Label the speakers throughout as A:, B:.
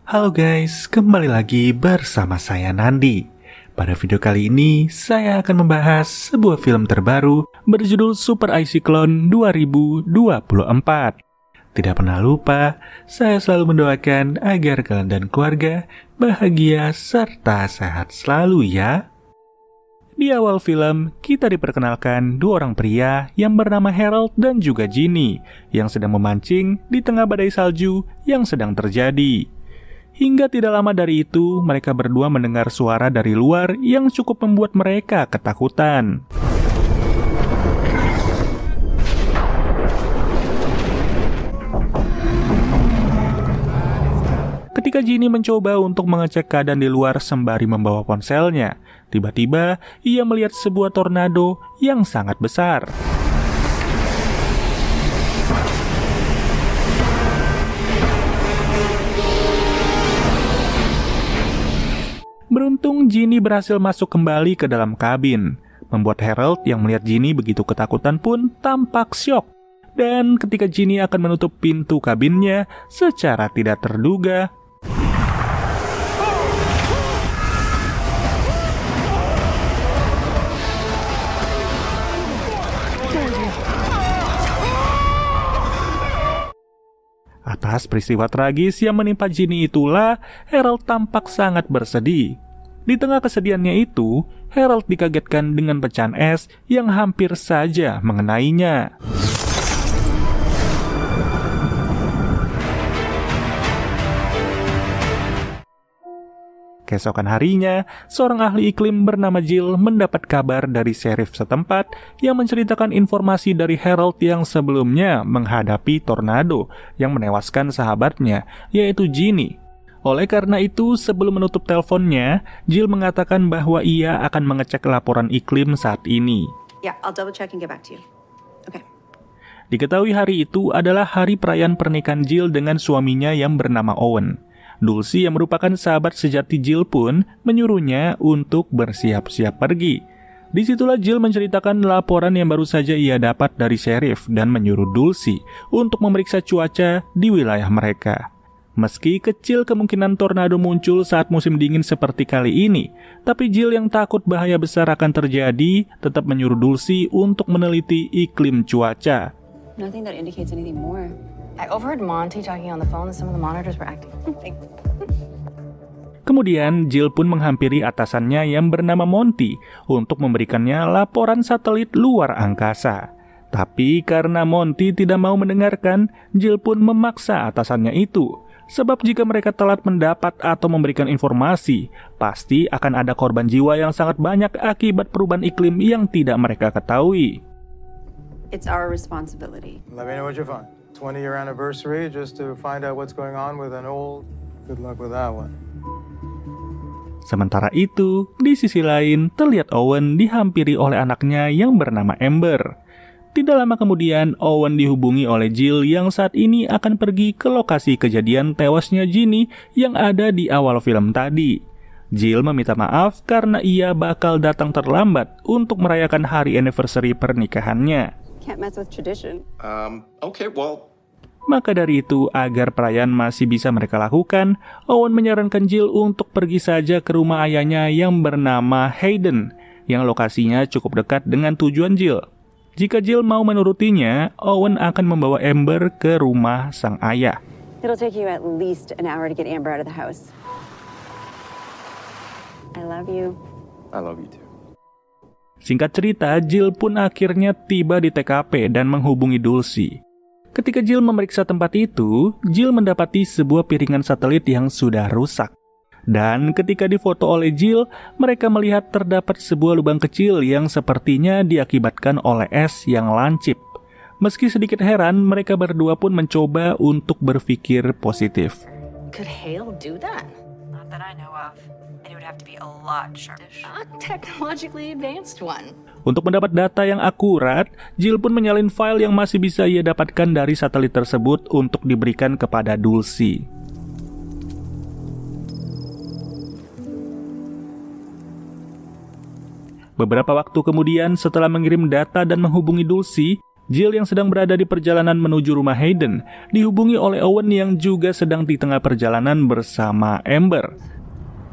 A: Halo guys, kembali lagi bersama saya Nandi. Pada video kali ini, saya akan membahas sebuah film terbaru berjudul Super Icy Clone 2024. Tidak pernah lupa, saya selalu mendoakan agar kalian dan keluarga bahagia serta sehat selalu ya. Di awal film, kita diperkenalkan dua orang pria yang bernama Harold dan juga Ginny yang sedang memancing di tengah badai salju yang sedang terjadi. Hingga tidak lama dari itu, mereka berdua mendengar suara dari luar yang cukup membuat mereka ketakutan. Ketika Ginny mencoba untuk mengecek keadaan di luar sembari membawa ponselnya, tiba-tiba ia melihat sebuah tornado yang sangat besar. Beruntung Ginny berhasil masuk kembali ke dalam kabin, membuat Harold yang melihat Ginny begitu ketakutan pun tampak syok. Dan ketika Ginny akan menutup pintu kabinnya secara tidak terduga, atas peristiwa tragis yang menimpa Ginny itulah, Harold tampak sangat bersedih. Di tengah kesedihannya itu, Harold dikagetkan dengan pecahan es yang hampir saja mengenainya. Keesokan harinya, seorang ahli iklim bernama Jill mendapat kabar dari sheriff setempat yang menceritakan informasi dari Harold yang sebelumnya menghadapi tornado yang menewaskan sahabatnya, yaitu Ginny. Oleh karena itu, sebelum menutup teleponnya, Jill mengatakan bahwa ia akan mengecek laporan iklim saat ini.
B: Yeah, I'll double check and get back to you. Okay.
A: Diketahui hari itu adalah hari perayaan pernikahan Jill dengan suaminya yang bernama Owen. Dulcie yang merupakan sahabat sejati Jill pun menyuruhnya untuk bersiap-siap pergi. Disitulah Jill menceritakan laporan yang baru saja ia dapat dari sheriff dan menyuruh Dulcie untuk memeriksa cuaca di wilayah mereka. Meski kecil kemungkinan tornado muncul saat musim dingin seperti kali ini, tapi Jill yang takut bahaya besar akan terjadi tetap menyuruh Dulcie untuk meneliti iklim cuaca.
B: Nothing that indicates anything more.
C: I overheard Monty talking on the phone that some of the monitors were acting. Thanks.
A: Kemudian Jill pun menghampiri atasannya yang bernama Monty untuk memberikannya laporan satelit luar angkasa. Tapi karena Monty tidak mau mendengarkan, Jill pun memaksa atasannya itu. Sebab jika mereka telat mendapat atau memberikan informasi, pasti akan ada korban jiwa yang sangat banyak akibat perubahan iklim yang tidak mereka ketahui.
B: It's our responsibility.
D: Let me know what you find. 20-year anniversary just to find out what's going on with an old. Good luck with that one.
A: Sementara itu, di sisi lain terlihat Owen dihampiri oleh anaknya yang bernama Amber. Tidak lama kemudian, Owen dihubungi oleh Jill yang saat ini akan pergi ke lokasi kejadian tewasnya Ginny yang ada di awal film tadi. Jill meminta maaf karena ia bakal datang terlambat untuk merayakan hari anniversary pernikahannya.
B: Can't mess with tradition.
E: Okay, well.
A: Maka dari itu, agar perayaan masih bisa mereka lakukan, Owen menyarankan Jill untuk pergi saja ke rumah ayahnya yang bernama Hayden, yang lokasinya cukup dekat dengan tujuan Jill. Jika Jill mau menurutinya, Owen akan membawa Amber ke rumah sang ayah.
B: It'll take you at least an hour to get Amber out of the house. I love you.
E: I love you too.
A: Singkat cerita, Jill pun akhirnya tiba di TKP dan menghubungi Dulcie. Ketika Jill memeriksa tempat itu, Jill mendapati sebuah piringan satelit yang sudah rusak. Dan ketika difoto oleh Jill, mereka melihat terdapat sebuah lubang kecil yang sepertinya diakibatkan oleh es yang lancip. Meski sedikit heran, mereka berdua pun mencoba untuk berpikir positif.
C: Could Hale do that?
F: Not that I know of. And it would have to be a lot sharper.
C: A technologically advanced one.
A: Untuk mendapat data yang akurat, Jill pun menyalin file yang masih bisa ia dapatkan dari satelit tersebut untuk diberikan kepada Dulcie. Beberapa waktu kemudian setelah mengirim data dan menghubungi Dulcie, Jill yang sedang berada di perjalanan menuju rumah Hayden dihubungi oleh Owen yang juga sedang di tengah perjalanan bersama Amber.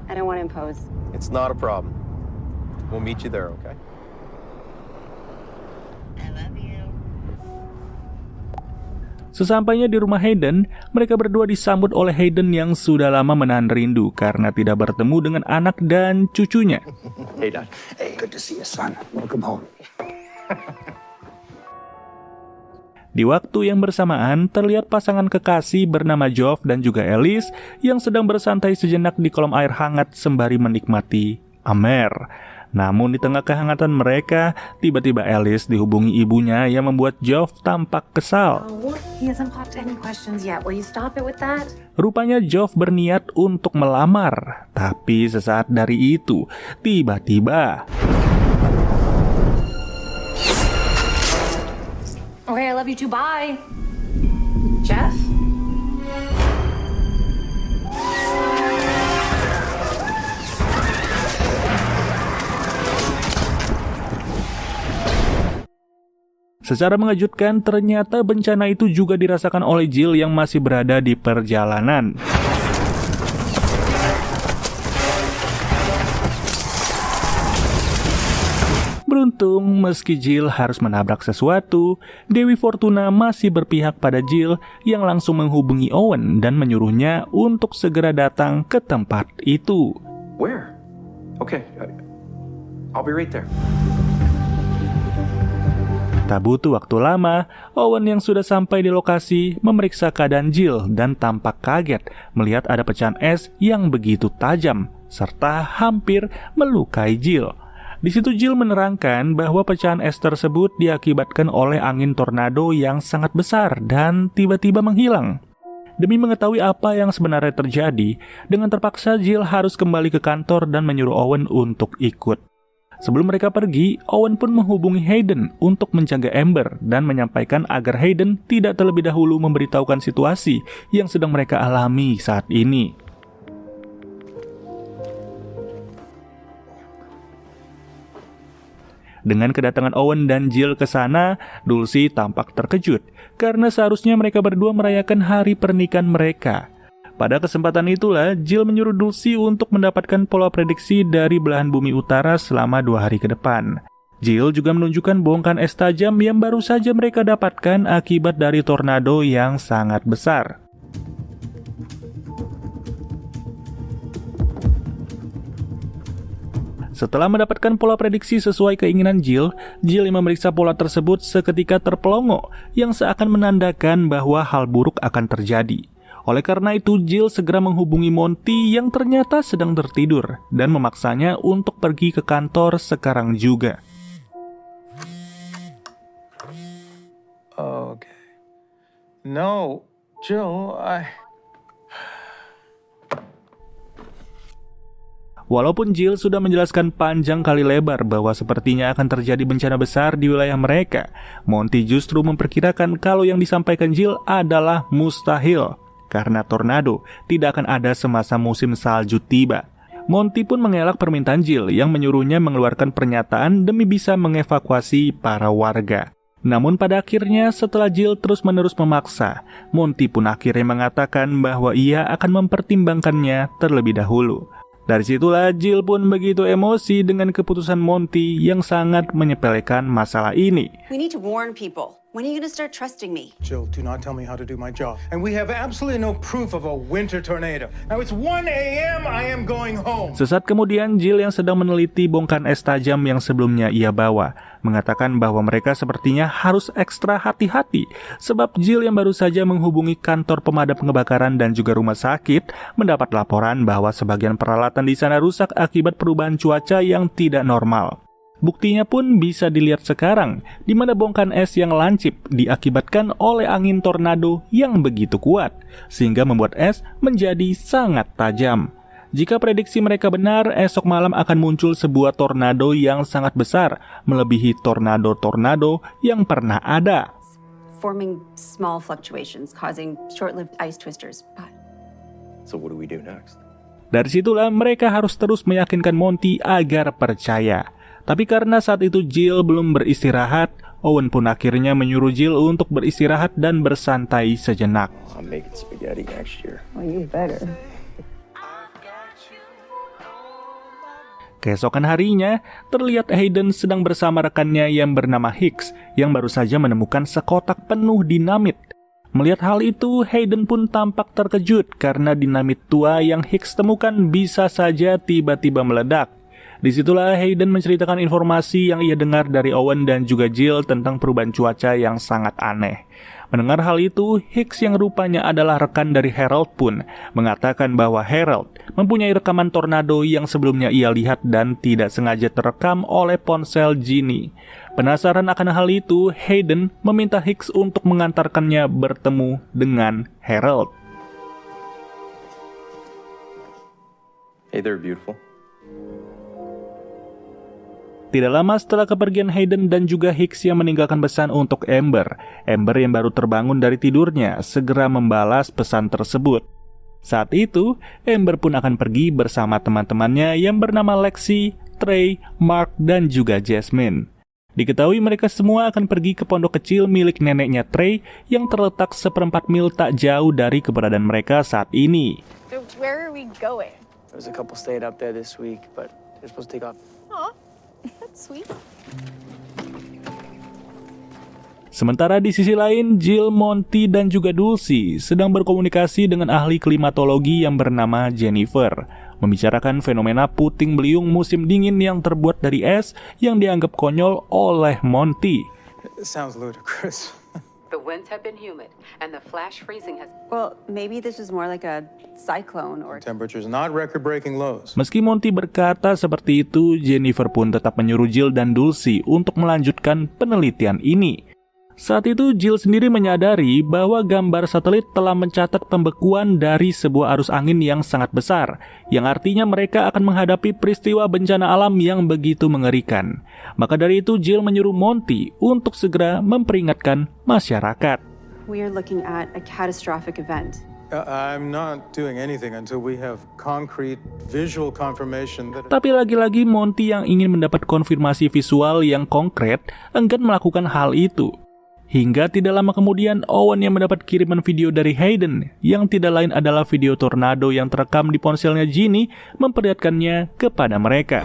B: I don't want to impose.
E: It's not a problem. We'll meet you there, okay?
A: Sesampainya di rumah Hayden, mereka berdua disambut oleh Hayden yang sudah lama menahan rindu karena tidak bertemu dengan anak dan cucunya.
E: Hey, Dad.
G: Hey, good to see you, son. Welcome home.
A: Di waktu yang bersamaan, terlihat pasangan kekasih bernama Geoff dan juga Alice yang sedang bersantai sejenak di kolam air hangat sembari menikmati Amer. Namun di tengah kehangatan mereka, tiba-tiba Alice dihubungi ibunya yang membuat Geoff tampak kesal.
C: He hasn't popped any questions yet. Will you stop it with that?
A: Rupanya Geoff berniat untuk melamar, tapi sesaat dari itu, tiba-tiba
C: Okay, I love you too. Bye. Jeff?
A: secara mengejutkan, ternyata bencana itu juga dirasakan oleh Jill yang masih berada di perjalanan. Beruntung, meski Jill harus menabrak sesuatu, Dewi Fortuna masih berpihak pada Jill yang langsung menghubungi Owen dan menyuruhnya untuk segera datang ke tempat itu.
E: Where? Okay, I'll be right there.
A: Tak butuh waktu lama, Owen yang sudah sampai di lokasi memeriksa keadaan Jill dan tampak kaget melihat ada pecahan es yang begitu tajam serta hampir melukai Jill. Di situ Jill menerangkan bahwa pecahan es tersebut diakibatkan oleh angin tornado yang sangat besar dan tiba-tiba menghilang. Demi mengetahui apa yang sebenarnya terjadi, dengan terpaksa Jill harus kembali ke kantor dan menyuruh Owen untuk ikut. Sebelum mereka pergi, Owen pun menghubungi Hayden untuk menjaga Amber dan menyampaikan agar Hayden tidak terlebih dahulu memberitahukan situasi yang sedang mereka alami saat ini. Dengan kedatangan Owen dan Jill ke sana, Dulcie tampak terkejut karena seharusnya mereka berdua merayakan hari pernikahan mereka. Pada kesempatan itulah, Jill menyuruh Dulcie untuk mendapatkan pola prediksi dari belahan bumi utara selama 2 hari ke depan. Jill juga menunjukkan bongkahan es tajam yang baru saja mereka dapatkan akibat dari tornado yang sangat besar. Setelah mendapatkan pola prediksi sesuai keinginan Jill yang memeriksa pola tersebut seketika terpelongo yang seakan menandakan bahwa hal buruk akan terjadi. Oleh karena itu, Jill segera menghubungi Monty yang ternyata sedang tertidur dan memaksanya untuk pergi ke kantor sekarang juga.
D: Okay. No, Jill,
A: Walaupun Jill sudah menjelaskan panjang kali lebar bahwa sepertinya akan terjadi bencana besar di wilayah mereka, Monty justru memperkirakan kalau yang disampaikan Jill adalah mustahil, karena tornado tidak akan ada semasa musim salju tiba. Monty pun mengelak permintaan Jill yang menyuruhnya mengeluarkan pernyataan demi bisa mengevakuasi para warga. Namun pada akhirnya setelah Jill terus-menerus memaksa, Monty pun akhirnya mengatakan bahwa ia akan mempertimbangkannya terlebih dahulu. Dari situlah Jill pun begitu emosi dengan keputusan Monty yang sangat menyepelekan masalah ini.
B: We need to warn people. When are you going to start trusting me?
D: Jill, do not tell me how to do my job. And we have absolutely no proof of a winter tornado. Now it's 1 a.m. I am going home.
A: Sesaat kemudian, Jill yang sedang meneliti bongkahan es tajam yang sebelumnya ia bawa mengatakan bahwa mereka sepertinya harus ekstra hati-hati sebab Jill yang baru saja menghubungi kantor pemadam kebakaran dan juga rumah sakit mendapat laporan bahwa sebagian peralatan di sana rusak akibat perubahan cuaca yang tidak normal. Buktinya pun bisa dilihat sekarang, di mana bongkahan es yang lancip diakibatkan oleh angin tornado yang begitu kuat, sehingga membuat es menjadi sangat tajam. Jika prediksi mereka benar, esok malam akan muncul sebuah tornado yang sangat besar, melebihi tornado-tornado yang pernah ada.
B: Forming small fluctuations, causing short-lived ice twisters.
E: So what do we do next?
A: Dari situlah mereka harus terus meyakinkan Monty agar percaya. Tapi karena saat itu Jill belum beristirahat, Owen pun akhirnya menyuruh Jill untuk beristirahat dan bersantai sejenak.
E: I'm making spaghetti next year.
C: Well, you better.
A: Keesokan harinya, terlihat Hayden sedang bersama rekannya yang bernama Hicks yang baru saja menemukan sekotak penuh dinamit. Melihat hal itu, Hayden pun tampak terkejut karena dinamit tua yang Hicks temukan bisa saja tiba-tiba meledak. Disitulah Hayden menceritakan informasi yang ia dengar dari Owen dan juga Jill tentang perubahan cuaca yang sangat aneh. Mendengar hal itu, Hicks yang rupanya adalah rekan dari Harold pun mengatakan bahwa Harold mempunyai rekaman tornado yang sebelumnya ia lihat dan tidak sengaja terekam oleh ponsel Ginny. Penasaran akan hal itu, Hayden meminta Hicks untuk mengantarkannya bertemu dengan Harold.
E: Hey there, beautiful.
A: Tidak lama setelah kepergian Hayden dan juga Hicks yang meninggalkan pesan untuk Amber, Amber yang baru terbangun dari tidurnya segera membalas pesan tersebut. Saat itu, Amber pun akan pergi bersama teman-temannya yang bernama Lexi, Trey, Mark, dan juga Jasmine. Diketahui mereka semua akan pergi ke pondok kecil milik neneknya Trey yang terletak seperempat mil tak jauh dari keberadaan mereka saat ini.
H: So where are we going?
I: There's a couple stayed up there this week, but they're supposed to take off.
H: Aw, that's sweet.
A: Sementara di sisi lain, Jill, Monty, dan juga Dulcie sedang berkomunikasi dengan ahli klimatologi yang bernama Jennifer, membicarakan fenomena puting beliung musim dingin yang terbuat dari es yang dianggap konyol oleh Monty.
D: It sounds ludicrous.
J: The winds have been humid, and the flash freezing has...
B: Well, maybe this is more like a cyclone or...
D: Temperatures not record-breaking lows.
A: Meski Monty berkata seperti itu, Jennifer pun tetap menyuruh Jill dan Dulcie untuk melanjutkan penelitian ini. Saat itu, Jill sendiri menyadari bahwa gambar satelit telah mencatat pembekuan dari sebuah arus angin yang sangat besar, yang artinya mereka akan menghadapi peristiwa bencana alam yang begitu mengerikan. Maka dari itu, Jill menyuruh Monty untuk segera memperingatkan masyarakat.
B: We are looking at a catastrophic event.
D: I'm not doing anything until we have concrete visual confirmation that...
A: Tapi lagi-lagi Monty yang ingin mendapat konfirmasi visual yang konkret enggan melakukan hal itu. Hingga tidak lama kemudian, Owen yang mendapat kiriman video dari Hayden, yang tidak lain adalah video tornado yang terekam di ponselnya Ginny, memperlihatkannya kepada mereka.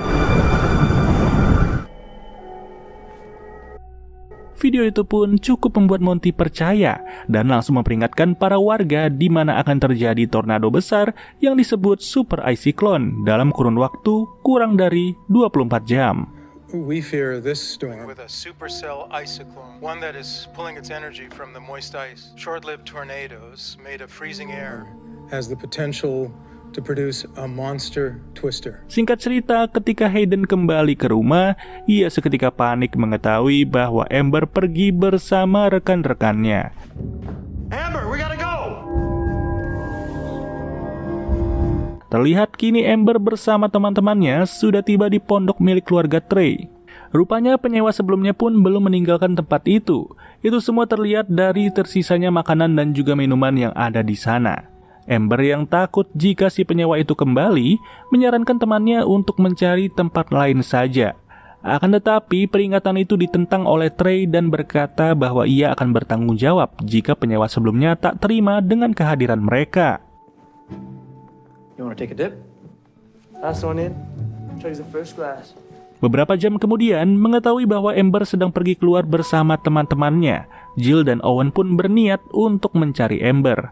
A: Video itu pun cukup membuat Monty percaya dan langsung memperingatkan para warga di mana akan terjadi tornado besar yang disebut Super Icyclone dalam kurun waktu kurang dari 24 jam.
D: We fear this storm with a supercell icyclone, one that is pulling its energy from the moist ice. Short-lived tornadoes made of freezing air has the potential to produce a monster twister.
A: Singkat cerita, ketika Hayden kembali ke rumah, ia seketika panik mengetahui bahwa Amber pergi bersama rekan-rekannya.
D: Amber, we gotta go!
A: Terlihat kini Amber bersama teman-temannya sudah tiba di pondok milik keluarga Trey. Rupanya penyewa sebelumnya pun belum meninggalkan tempat itu. Itu semua terlihat dari tersisanya makanan dan juga minuman yang ada di sana. Amber yang takut jika si penyewa itu kembali, menyarankan temannya untuk mencari tempat lain saja. Akan tetapi peringatan itu ditentang oleh Trey dan berkata bahwa ia akan bertanggung jawab jika penyewa sebelumnya tak terima dengan kehadiran mereka.
I: You wanna take a dip? Last one in. Try's the first glass.
A: Beberapa jam kemudian, mengetahui bahwa Amber sedang pergi keluar bersama teman-temannya, Jill dan Owen pun berniat untuk mencari Amber.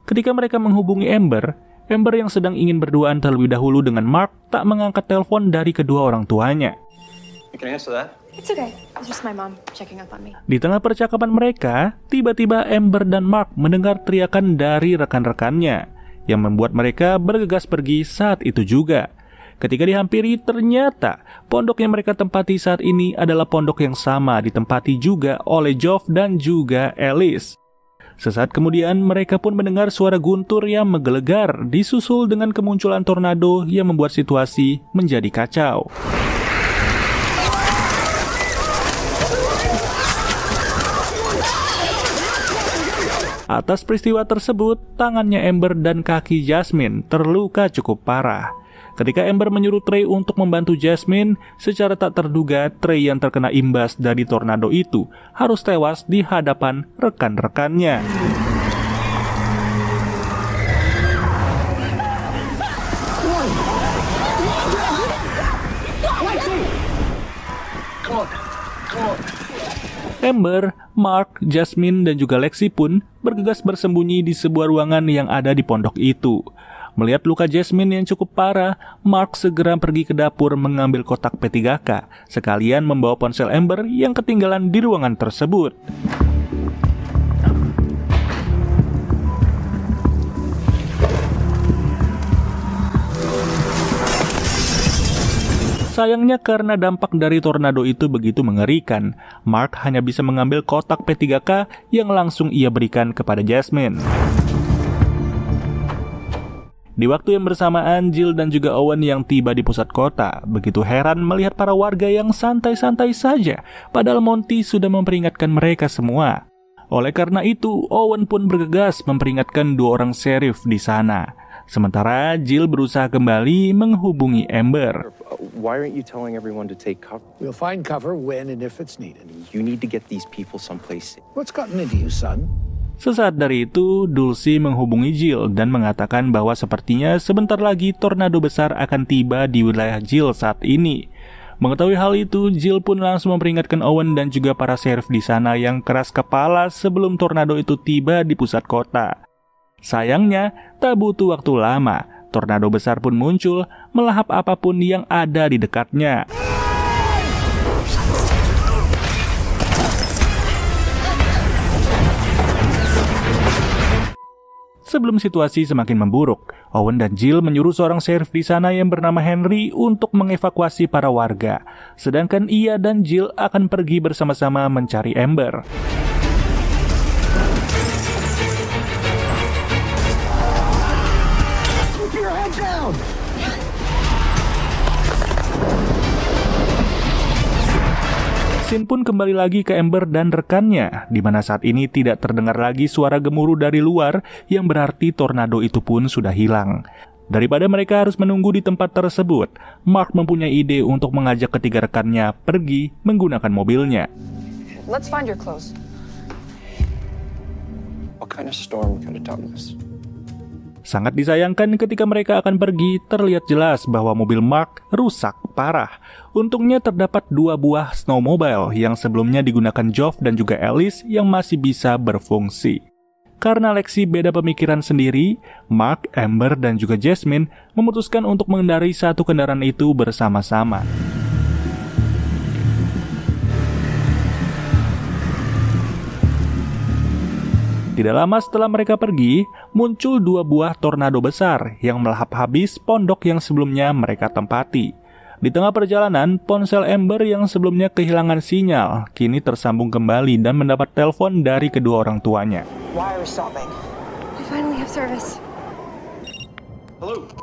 A: Ketika mereka menghubungi Amber, Amber yang sedang ingin berduaan terlebih dahulu dengan Mark tak mengangkat telepon dari kedua orang tuanya.
E: Can I answer that?
H: It's okay. It's just my mom checking up on me.
A: Di tengah percakapan mereka, tiba-tiba Amber dan Mark mendengar teriakan dari rekan-rekannya, yang membuat mereka bergegas pergi saat itu juga. Ketika dihampiri, ternyata pondok yang mereka tempati saat ini adalah pondok yang sama ditempati juga oleh Geoff dan juga Alice. Sesaat kemudian, mereka pun mendengar suara guntur yang menggelegar, disusul dengan kemunculan tornado yang membuat situasi menjadi kacau. Atas peristiwa tersebut, tangannya Amber dan kaki Jasmine terluka cukup parah. Ketika Amber menyuruh Trey untuk membantu Jasmine, secara tak terduga Trey yang terkena imbas dari tornado itu harus tewas di hadapan rekan-rekannya. Amber, Mark, Jasmine, dan juga Lexi pun bergegas bersembunyi di sebuah ruangan yang ada di pondok itu. Melihat luka Jasmine yang cukup parah, Mark segera pergi ke dapur mengambil kotak P3K, sekalian membawa ponsel Amber yang ketinggalan di ruangan tersebut. Sayangnya karena dampak dari tornado itu begitu mengerikan, Mark hanya bisa mengambil kotak P3K yang langsung ia berikan kepada Jasmine. Di waktu yang bersamaan, Jill dan juga Owen yang tiba di pusat kota begitu heran melihat para warga yang santai-santai saja, padahal Monty sudah memperingatkan mereka semua. Oleh karena itu, Owen pun bergegas memperingatkan 2 orang sheriff di sana. Sementara Jill berusaha kembali menghubungi Amber.
E: Why aren't you telling everyone to take cover?
G: We'll find cover when and if it's needed.
E: You need to get these people someplace.
G: What's gotten into you, son?
A: Sesaat dari itu, Dulcie menghubungi Jill dan mengatakan bahwa sepertinya sebentar lagi tornado besar akan tiba di wilayah Jill saat ini. Mengetahui hal itu, Jill pun langsung memperingatkan Owen dan juga para sheriff di sana yang keras kepala sebelum tornado itu tiba di pusat kota. Sayangnya, tak butuh waktu lama, tornado besar pun muncul, melahap apapun yang ada di dekatnya. Sebelum situasi semakin memburuk, Owen dan Jill menyuruh seorang sheriff di sana yang bernama Henry untuk mengevakuasi para warga, sedangkan ia dan Jill akan pergi bersama-sama mencari Amber. Scene pun kembali lagi ke Amber dan rekannya, di mana saat ini tidak terdengar lagi suara gemuruh dari luar yang berarti tornado itu pun sudah hilang. Daripada mereka harus menunggu di tempat tersebut, Mark mempunyai ide untuk mengajak ketiga rekannya pergi menggunakan mobilnya.
C: Let's find your clothes.
E: What kind of storm could have done this?
A: Sangat disayangkan ketika mereka akan pergi, terlihat jelas bahwa mobil Mark rusak parah. Untungnya terdapat 2 buah snowmobile yang sebelumnya digunakan Geoff dan juga Alice yang masih bisa berfungsi. Karena Lexi beda pemikiran sendiri, Mark, Amber, dan juga Jasmine memutuskan untuk mengendarai satu kendaraan itu bersama-sama. Tidak lama setelah mereka pergi, muncul 2 buah tornado besar yang melahap habis pondok yang sebelumnya mereka tempati. Di tengah perjalanan, ponsel Amber yang sebelumnya kehilangan sinyal kini tersambung kembali dan mendapat telepon dari kedua orang tuanya.
C: Why are we stopping?
H: I finally have service.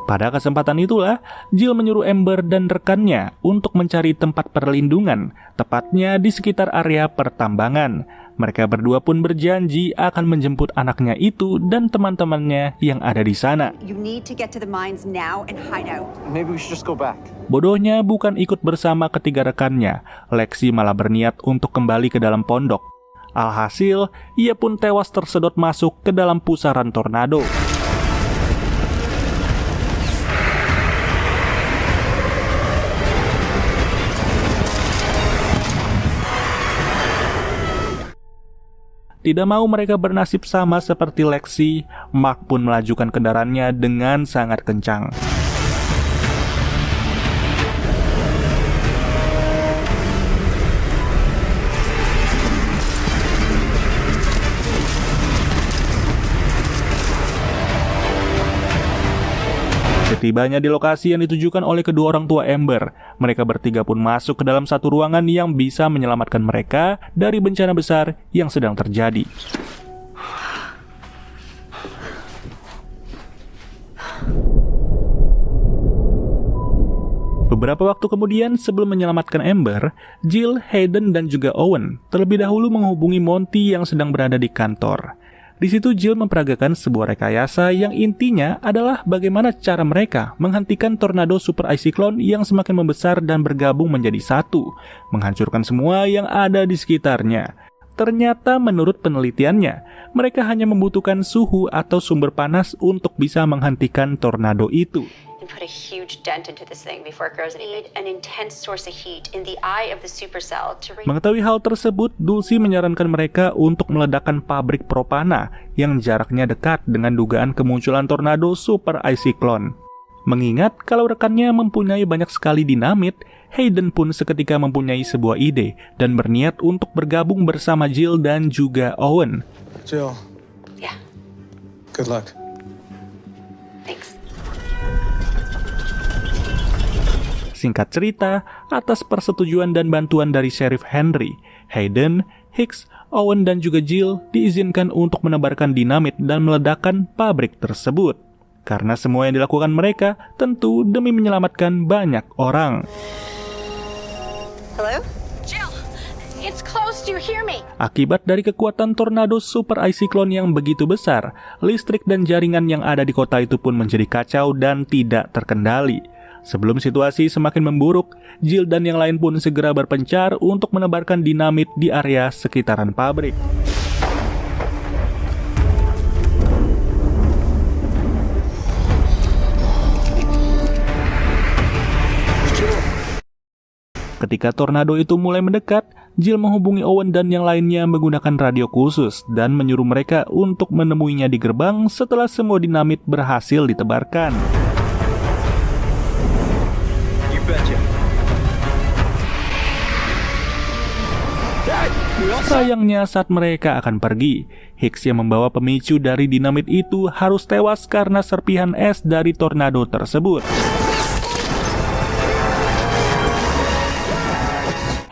A: Pada kesempatan itulah, Jill menyuruh Amber dan rekannya untuk mencari tempat perlindungan, tepatnya di sekitar area pertambangan. Mereka berdua pun berjanji akan menjemput anaknya itu dan teman-temannya yang ada di sana.
B: You need to get to the mines now and hide out.
E: Maybe we should just go back.
A: Bodohnya bukan ikut bersama ketiga rekannya, Lexi malah berniat untuk kembali ke dalam pondok. Alhasil, ia pun tewas tersedot masuk ke dalam pusaran tornado. Tidak mau mereka bernasib sama seperti Lexi, Mark pun melajukan kendaraannya dengan sangat kencang. Setibanya di lokasi yang ditujukan oleh kedua orang tua Amber, mereka bertiga pun masuk ke dalam satu ruangan yang bisa menyelamatkan mereka dari bencana besar yang sedang terjadi. Beberapa waktu kemudian, sebelum menyelamatkan Amber, Jill, Hayden, dan juga Owen terlebih dahulu menghubungi Monty yang sedang berada di kantor. Di situ Jill memperagakan sebuah rekayasa yang intinya adalah bagaimana cara mereka menghentikan tornado super icy clone yang semakin membesar dan bergabung menjadi satu, menghancurkan semua yang ada di sekitarnya. Ternyata menurut penelitiannya, mereka hanya membutuhkan suhu atau sumber panas untuk bisa menghentikan tornado itu.
B: And put a huge dent into this thing before it grows any bigger. An intense source of heat in the eye of the supercell to
A: Mengetahui hal tersebut, Dulcie menyarankan mereka untuk meledakkan pabrik propana yang jaraknya dekat dengan dugaan kemunculan tornado super icy clone. Mengingat kalau rekannya mempunyai banyak sekali dinamit, Hayden pun seketika mempunyai sebuah ide dan berniat untuk bergabung bersama Jill dan juga Owen.
D: Jill.
B: Yeah.
D: Good luck.
B: Thanks.
A: Singkat cerita, atas persetujuan dan bantuan dari Sheriff Henry, Hayden, Hicks, Owen dan juga Jill diizinkan untuk menebarkan dinamit dan meledakkan pabrik tersebut. Karena semua yang dilakukan mereka tentu demi menyelamatkan banyak orang.
H: Hello? Jill, it's close. Do you hear me?
A: Akibat dari kekuatan tornado super icy clone yang begitu besar, listrik dan jaringan yang ada di kota itu pun menjadi kacau dan tidak terkendali. Sebelum situasi semakin memburuk, Jill dan yang lain pun segera berpencar untuk menebarkan dinamit di area sekitaran pabrik. Ketika tornado itu mulai mendekat, Jill menghubungi Owen dan yang lainnya menggunakan radio khusus dan menyuruh mereka untuk menemuinya di gerbang setelah semua dinamit berhasil ditebarkan. Sayangnya saat mereka akan pergi, Hicks yang membawa pemicu dari dinamit itu harus tewas karena serpihan es dari tornado tersebut.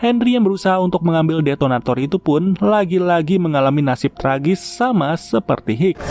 A: Henry yang berusaha untuk mengambil detonator itu pun lagi-lagi mengalami nasib tragis sama seperti Hicks.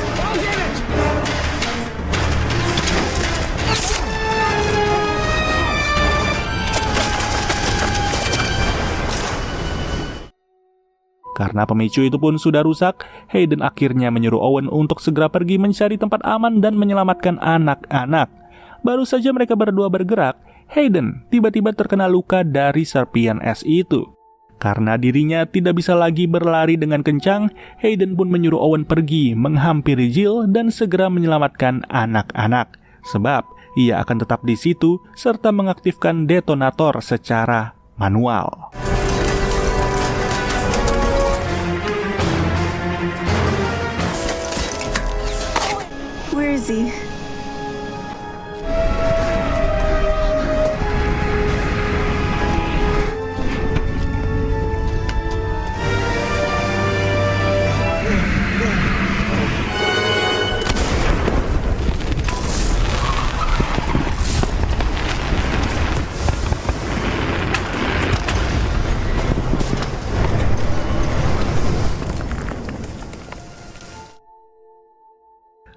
A: Karena pemicu itu pun sudah rusak, Hayden akhirnya menyuruh Owen untuk segera pergi mencari tempat aman dan menyelamatkan anak-anak. Baru saja mereka berdua bergerak, Hayden tiba-tiba terkena luka dari serpian es itu. Karena dirinya tidak bisa lagi berlari dengan kencang, Hayden pun menyuruh Owen pergi menghampiri Jill dan segera menyelamatkan anak-anak. Sebab ia akan tetap di situ serta mengaktifkan detonator secara manual.
H: Where is he?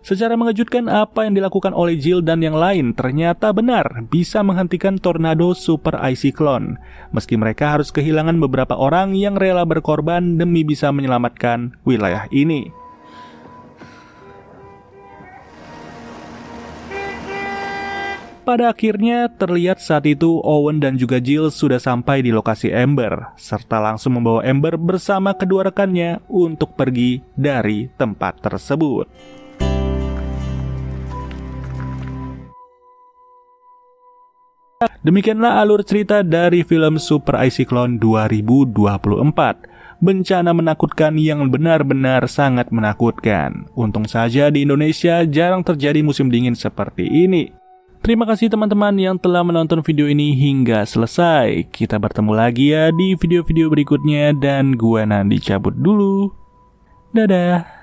A: Secara mengejutkan, apa yang dilakukan oleh Jill dan yang lain ternyata benar bisa menghentikan tornado super icy clone. Meski mereka harus kehilangan beberapa orang yang rela berkorban demi bisa menyelamatkan wilayah ini. Pada akhirnya terlihat saat itu Owen dan juga Jill sudah sampai di lokasi Amber, serta langsung membawa Amber bersama kedua rekannya untuk pergi dari tempat tersebut. Demikianlah alur cerita dari film Super Icy Clone 2024. Bencana menakutkan yang benar-benar sangat menakutkan. Untung saja di Indonesia jarang terjadi musim dingin seperti ini. Terima kasih teman-teman yang telah menonton video ini hingga selesai. Kita bertemu lagi ya di video-video berikutnya dan gua Nandi cabut dulu. Dadah.